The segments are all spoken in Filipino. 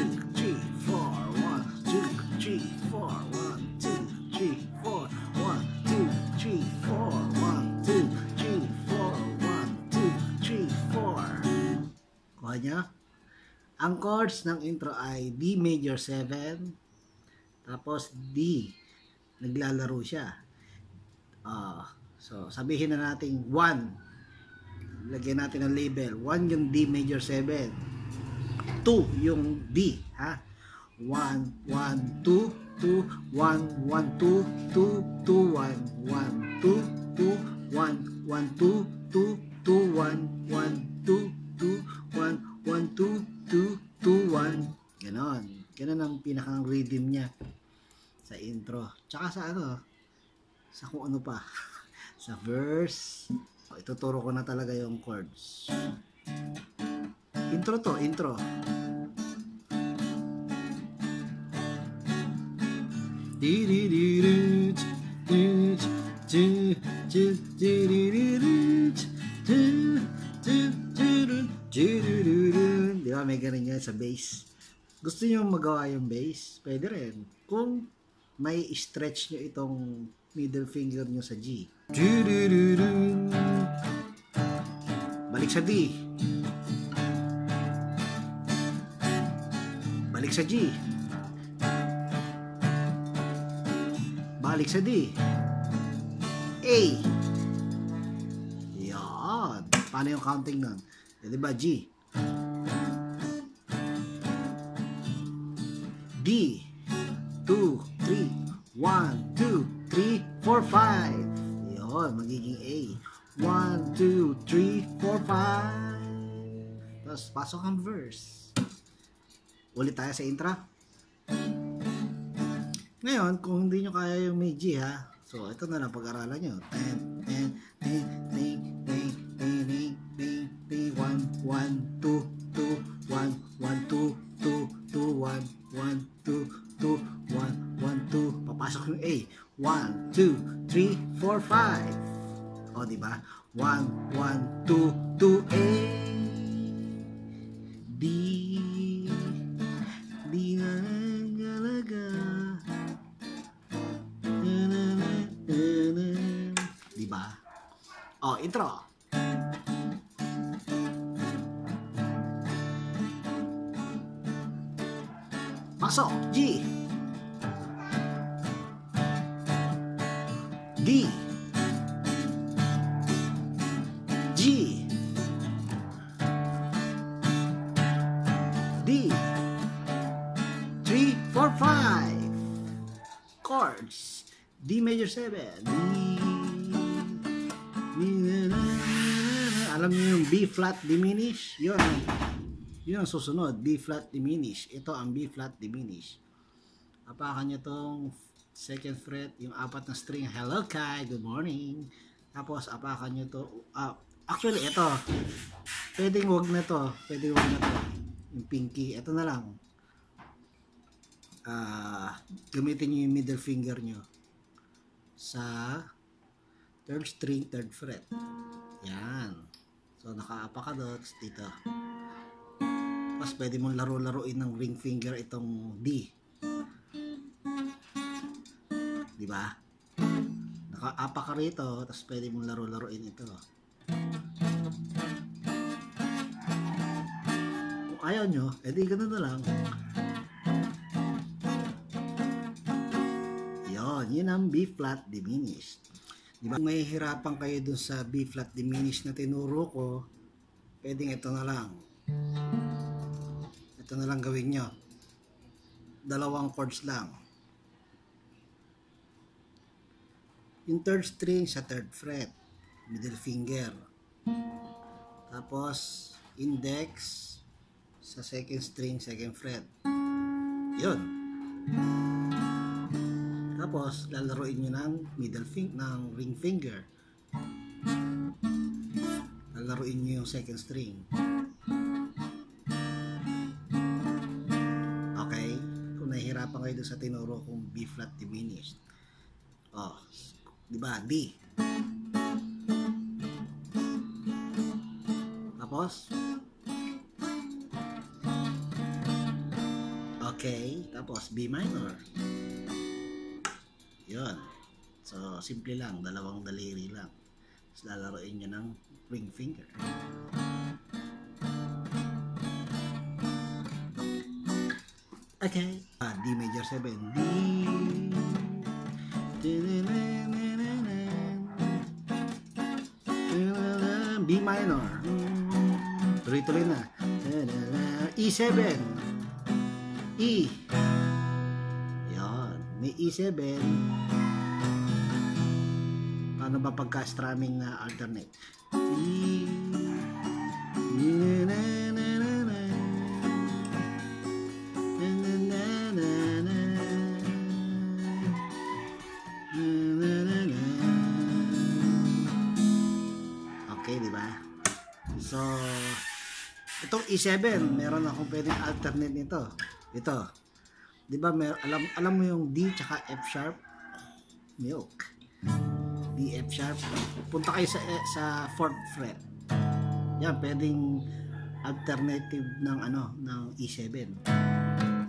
2, 3, 4, 1, 2, 3, 4, 1, 2, 3, 4, 1, 2, 3, 4, 1, 2, 3, 4, 1, 2, 3, 4. Kuha niya? Ang chords ng intro ay D major 7, tapos D. Naglalaro siya. So, sabihin na natin 1. Lagyan natin ang label. 1 yung D major 7. 2 yung D. Ha? 1, 1, 2, 2, 1, 1, 2, 2, 2, 1, 1, 2, 2, 1, 1, 2, 2, 2, 1, 1, 2, 2, 1, 1, 2, 2, 2, 1. Ganon. Ganon ang pinakang rhythm niya sa intro. Tsaka sa sa kung ano pa. Sa verse. Ituturo ko na talaga yung chords. Intro to, intro. Di ba may ganun yan sa bass? Gusto nyo magawa yung bass? Pwede rin. Kung may stretch nyo itong middle finger nyo sa G. Balik sa D. Balik sa G. Balik sa D. A. Yan. Paano yung counting nun? Diba G? D. 2, 3, 1, 2, 3, 4, 5. Yun, magiging A. 1, 2, 3, 4, 5. Tapos, pasok ang verse. Ulit tayo sa intro. Ngayon, kung hindi nyo kaya yung may G, ha? So, ito na lang pag-aralan nyo. 1, 1, 2, 2, 1, 1, 2, 2, 2, 1, 1, 2, 2, 1, 1, 2. Papasok yung A. 1, 2, 3, 4, 5. O, diba? 1, 1, 2, 2, A. D. D na galaga. Diba? O, intro. Pasok, G. D. G. D. 3, 4, 5 chords. D major 7, alam niyo yung B flat diminish, yun ang susunod, B flat diminish. Ito ang B flat diminish. Apakan nyo tong second fret, yung apat na string. Hello Kai, good morning. Tapos apakan nyo to, actually ito pwedeng wag na to, yung pinky, ito na lang. Gamitin nyo yung middle finger nyo sa third string, third fret. Yan. So nakaapa ka dots dito. Tapos pwede mong laro-laruin ng ring finger itong D. Di ba? Nakaapa ka rito, tapos pwede mong laro-laruin ito. Kung ayaw nyo, edi ganun na lang. Yun ang B flat diminished. Diba? Kung may hirapan kayo dun sa B flat diminished na tinuro ko, pwedeng ito na lang. Ito na lang gawin nyo. Dalawang chords lang. Yung third string sa third fret, middle finger. Tapos index sa second string, second fret. Yun. Tapos lalaroin nyo ng middle finger, ng ring finger. Lalaroin nyo yung second string. Okay? Kung nahihirapan kayo doon sa tinuro kung B flat diminished. Diba? D. Tapos okay, tapos B minor. Yun. So, simple lang. Dalawang daliri lang. Tapos lalaroin nyo ng ring finger. Okay. D major 7. D. B minor. Tuloy-tuloy na. E7. E. May E7. Paano ba pagka-strumming na alternate? Okay, di ba? So, itong E7, meron akong pwedeng alternate nito. Ito. Diba, alam mo yung D tsaka F sharp? Milk. D, F sharp. Punta kayo sa 4th fret. Yan, pwedeng alternative ng ng E7.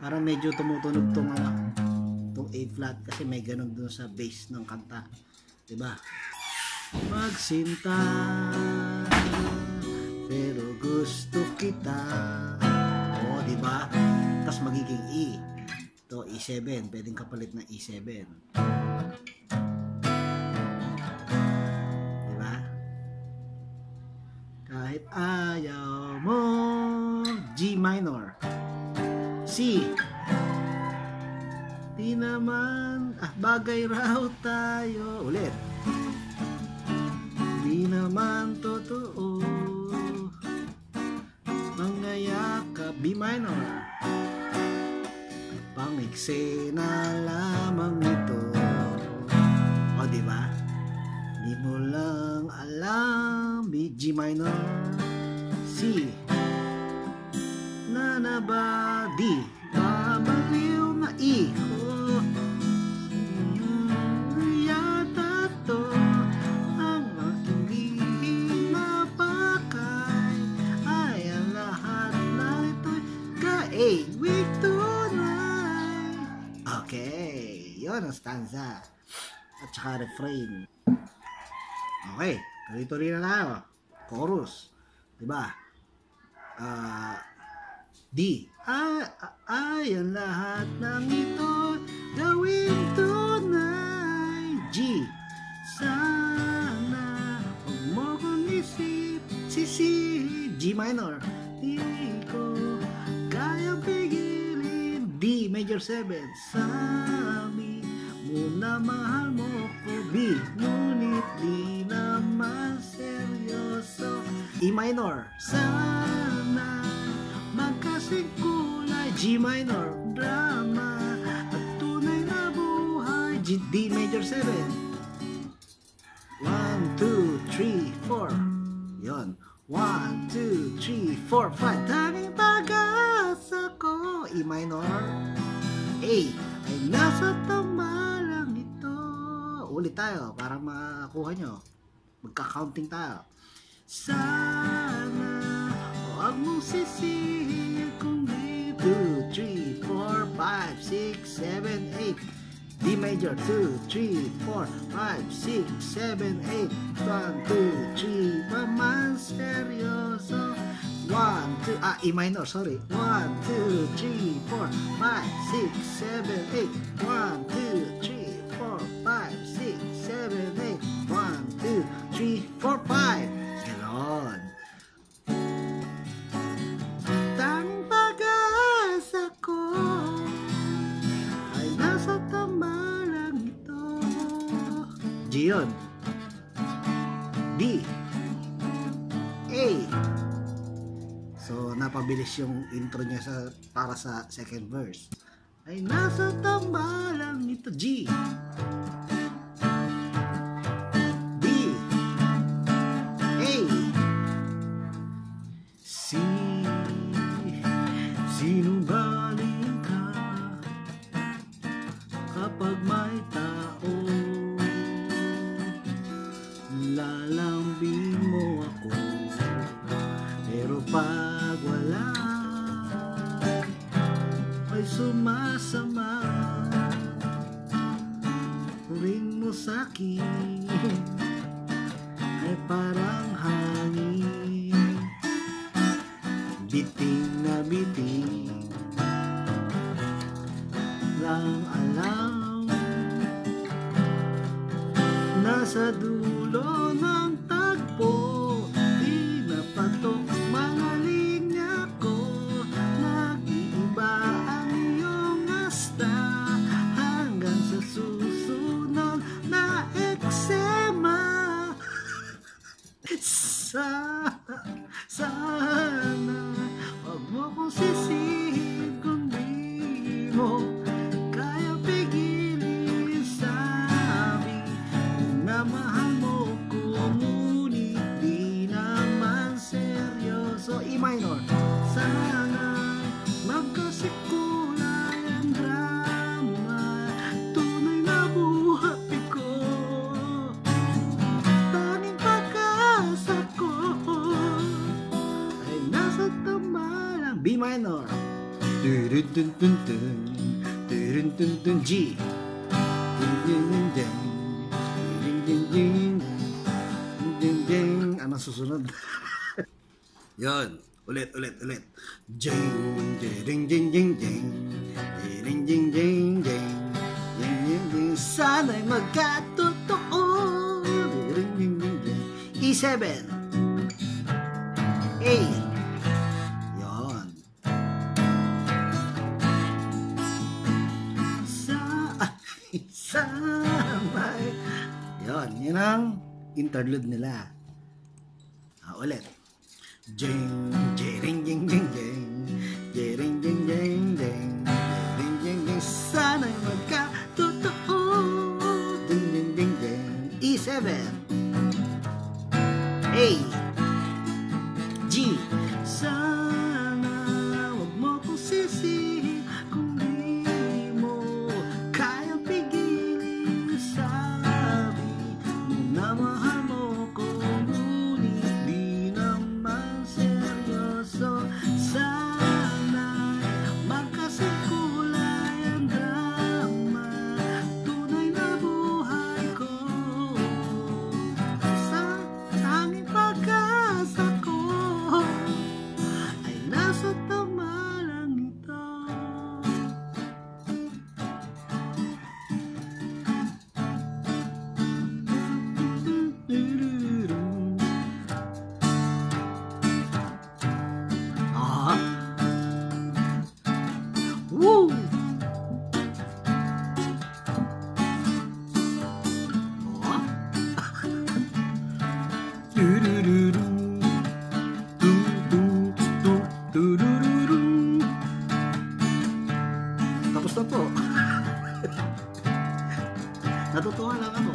Para medyo tumutunog tong A flat kasi may ganun dun sa bass ng kanta. Diba? Magsinta pero gusto kita. Diba? Tapos magiging E. Ito, E7. Pwedeng kapalit na E7. Diba? Kahit ayaw mo, G minor. C. Di naman, bagay raw tayo. Ulit. Di naman totoo. Mangyayakap, B minor. Pangiksi na lamang ito. Diba? Di mo lang alam. G minor. C. Na ba? D. Babaliw na E. Yata to ang aking di mapakay. Ay ang lahat na ito'y ka-awig tunay. Okay, yun ang stanza at saka refrain. Okay, tuloy-tuloy na tayo. Chorus, diba? D. Ay ang lahat ng ito gawin tunay. G. Sana huwag mo kong isip sisi. G minor. Di ko kayang pigilin. D major 7. Sabi mo na mahal mo ko. B, ngunit di naman seryoso. E minor. Sana magkasing kulay. G minor. Drama at tunay na buhay. D major 7. 1, 2, 3, 4. Yon. 1, 2, 3, 4, 5. Tanging pag-asa ko. E minor. A ay nasa tama lang ito. Ulit tayo para makakuha nyo. Magka-counting tayo. Sana huwag mong sisihin kung di 2, 3, 4, 5, 6, 7, 8. D major 2, 3, 4, 5, 6, 7, 8. 1, 2, 3, paman seryoso. 1, 2, E minor, sorry. 1, 2, 3, 4, 5, 6, 7, 8. 1, 2, 3, 4, 5, 6, 7, 8. 1, 2, 3, 4, 5. Ganon. Tanging pag-asa ko ay nasa tama lang ito. G yun. D. A. So, napabilis yung intro niya para sa second verse. Ay nasa tama lang ito. G. D. A. C. Sinungaling ka kapag may tao. Lalambing mo ako, pero pag wala ay sumasama. Ring mo sa'kin ay parang hangin, biting na biting lang alam. Nasa dulo ng tagpo, di napatok mga linya ko. Nag-iiba ang iyong asta hanggang sa susunod na eksema. Sana wag mo kong sisihin kung di mo kaya pigilin. Sabi na mahal mo ko, ngunit di naman seryoso. E minor. Sana magkasikulay ang drama, tunay na buhay ko. Tanging pag-asa ko ay nasa tama lang. B minor. G. Ano susunod? Yan. Ulit. Jing, jing, jing, jing, jing. Jing, jing, jing, jing. Jing, jing, jing. Sana'y magkatotoo. Jing, jing, jing, jing. E7. A. Yan. Samay. Yan ang interlude nila. Ulit. Jing, jing, jing, jing, jing. Jing, jing, jing, jing. Jing, jing, jing. Sana'y magkatotoo. Jing, jing, jing, jing. E7. A. G. Sana wag mo kong sisihin kung di mo kaya pigilin. Sabi mo na mahal mo ko, ngunit di naman seryoso. Sana magkasing Tapos na po. Natutuwa lang ako.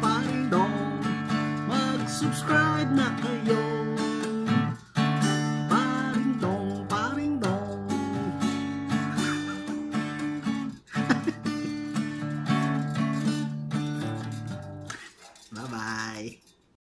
Paring dong, mag-subscribe na kayo.